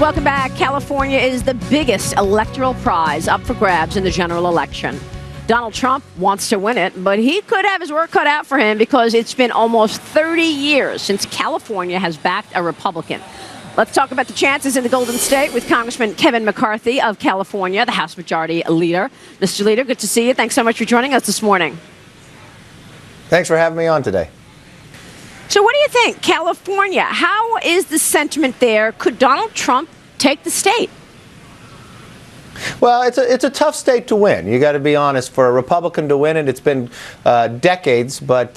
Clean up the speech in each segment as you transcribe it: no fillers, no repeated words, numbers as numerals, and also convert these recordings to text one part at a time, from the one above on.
Welcome back. California is the biggest electoral prize up for grabs in the general election. Donald Trump wants to win it, but he could have his work cut out for him because it's been almost 30 years since California has backed a Republican. Let's talk about the chances in the Golden State with Congressman Kevin McCarthy of California, the House Majority Leader. Mr. Leader, good to see you. Thanks so much for joining us this morning. Thanks for having me on today. So what do you think? California, how is the sentiment there? Could Donald Trump take the state? Well, it's a tough state to win. You got to be honest. For a Republican to win it, it's been decades. But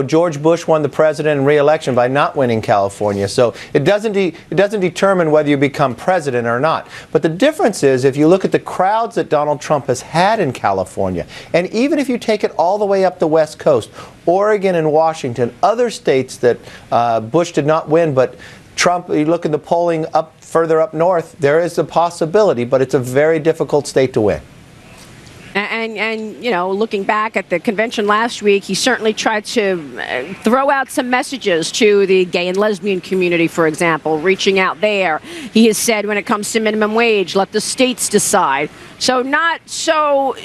George Bush won the president and re-election by not winning California. So it doesn't determine whether you become president or not. But the difference is, if you look at the crowds that Donald Trump has had in California, and even if you take it all the way up the West Coast, Oregon and Washington, other states that Bush did not win, but Trump, you look at the polling further up north, there is a possibility, but it's a very difficult state to win. And looking back at the convention last week, he certainly tried to throw out some messages to the gay and lesbian community, for example, reaching out there. He has said when it comes to minimum wage, let the states decide. So not so,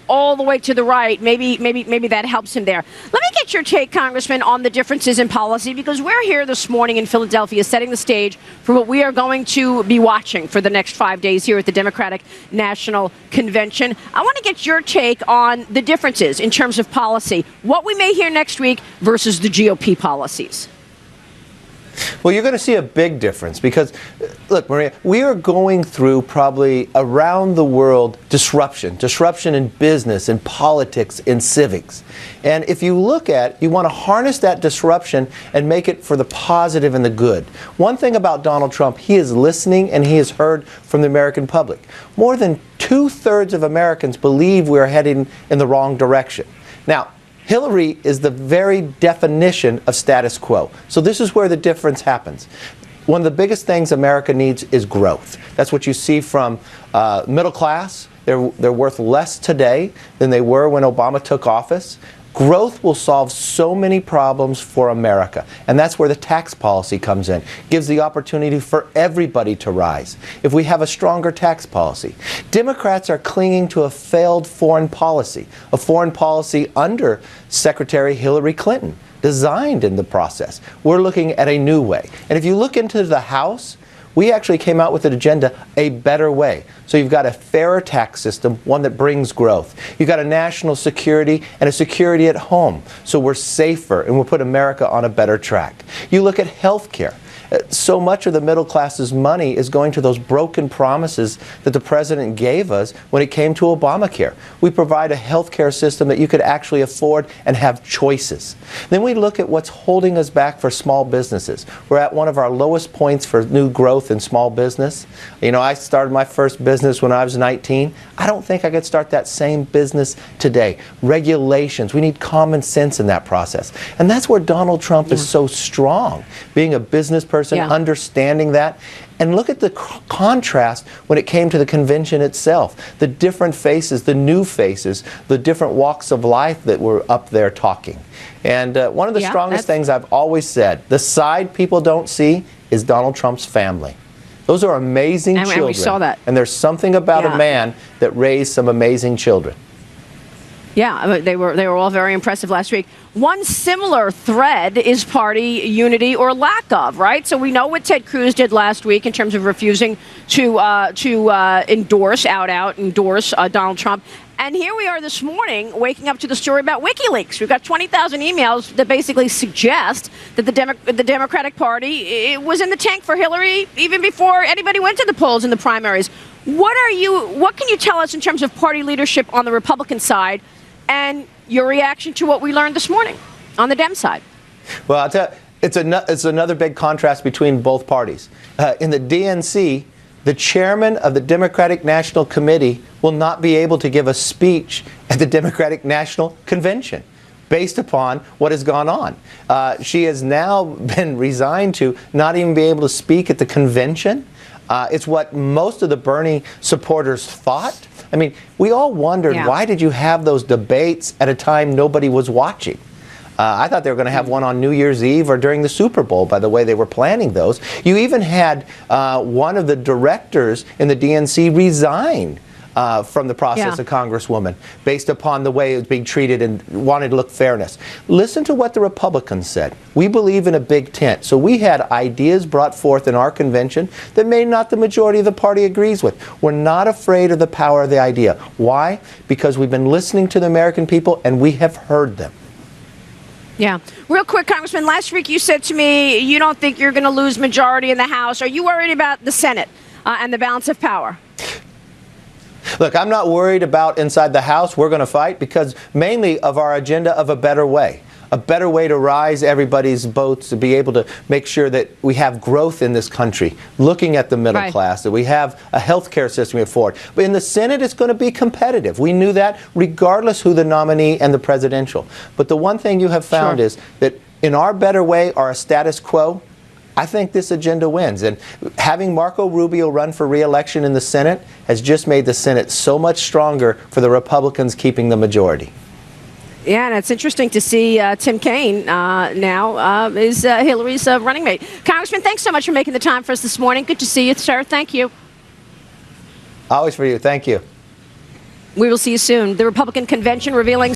all the way to the right. Maybe that helps him there. Let me get your take, Congressman, on the differences in policy, because we're here this morning in Philadelphia setting the stage for what we are going to be watching for the next 5 days here at the Democratic National Convention. I want to get your take on the differences in terms of policy, what we may hear next week versus the GOP policies. Well, you're going to see a big difference because, look, Maria, we are going through probably around the world disruption in business, in politics, in civics. And if you look at, you want to harness that disruption and make it for the positive and the good. One thing about Donald Trump, he is listening and he has heard from the American public. More than 2/3 of Americans believe we are heading in the wrong direction. Now, Hillary is the very definition of status quo. So this is where the difference happens. One of the biggest things America needs is growth. That's what you see from middle class. They're worth less today than they were when Obama took office. Growth will solve so many problems for America, and that's where the tax policy comes in. Gives the opportunity for everybody to rise if we have a stronger tax policy. Democrats are clinging to a failed foreign policy under Secretary Hillary Clinton, designed in the process. We're looking at a new way. And if you look into the House, we actually came out with an agenda, a better way. So you've got a fairer tax system, one that brings growth. You've got a national security and a security at home. So we're safer and we'll put America on a better track. You look at health care. So much of the middle class's money is going to those broken promises that the president gave us when it came to Obamacare. We provide a health care system that you could actually afford and have choices. Then we look at what's holding us back for small businesses. We're at one of our lowest points for new growth in small business. I started my first business when I was 19. I don't think I could start that same business today. Regulations, we need common sense in that process. And that's where Donald Trump is so strong, being a business person, understanding that. And look at the contrast when it came to the convention itself. The different faces, the new faces, the different walks of life that were up there talking. And one of the strongest things I've always said, the side people don't see is Donald Trump's family. Those are amazing children. And we saw that. And there's something about a man that raised some amazing children. Yeah, they were all very impressive last week. One similar thread is party unity or lack of, right? So we know what Ted Cruz did last week in terms of refusing to endorse Donald Trump. And here we are this morning waking up to the story about WikiLeaks. We've got 20,000 emails that basically suggest that the Democratic Party was in the tank for Hillary even before anybody went to the polls in the primaries. What can you tell us in terms of party leadership on the Republican side and your reaction to what we learned this morning on the Dem side? Well, I'll tell you, it's another big contrast between both parties. In the DNC, the chairman of the Democratic National Committee will not be able to give a speech at the Democratic National Convention based upon what has gone on. She has now been resigned to not even be able to speak at the convention. It's what most of the Bernie supporters thought. I mean, we all wondered, why did you have those debates at a time nobody was watching? I thought they were going to have one on New Year's Eve or during the Super Bowl, by the way they were planning those. You even had one of the directors in the DNC resign from the process, a congresswoman, based upon the way it was being treated and wanted to look fairness. Listen to what the Republicans said. We believe in a big tent. So we had ideas brought forth in our convention that may not the majority of the party agrees with. We're not afraid of the power of the idea. Why? Because we've been listening to the American people and we have heard them. Yeah. Real quick, Congressman, last week you said to me you don't think you're going to lose majority in the House. Are you worried about the Senate and the balance of power? Look, I'm not worried about inside the House. We're going to fight because mainly of our agenda of a better way to rise everybody's boats, to be able to make sure that we have growth in this country, looking at the middle class, that we have a health care system we afford. But in the Senate, it's going to be competitive. We knew that regardless who the nominee and the presidential. But the one thing you have found is that in our better way, our status quo, I think this agenda wins. And having Marco Rubio run for re-election in the Senate has just made the Senate so much stronger for the Republicans keeping the majority. Yeah, and it's interesting to see Tim Kaine now is Hillary's running mate. Congressman, thanks so much for making the time for us this morning. Good to see you, sir. Thank you. Always for you. Thank you. We will see you soon. The Republican convention revealing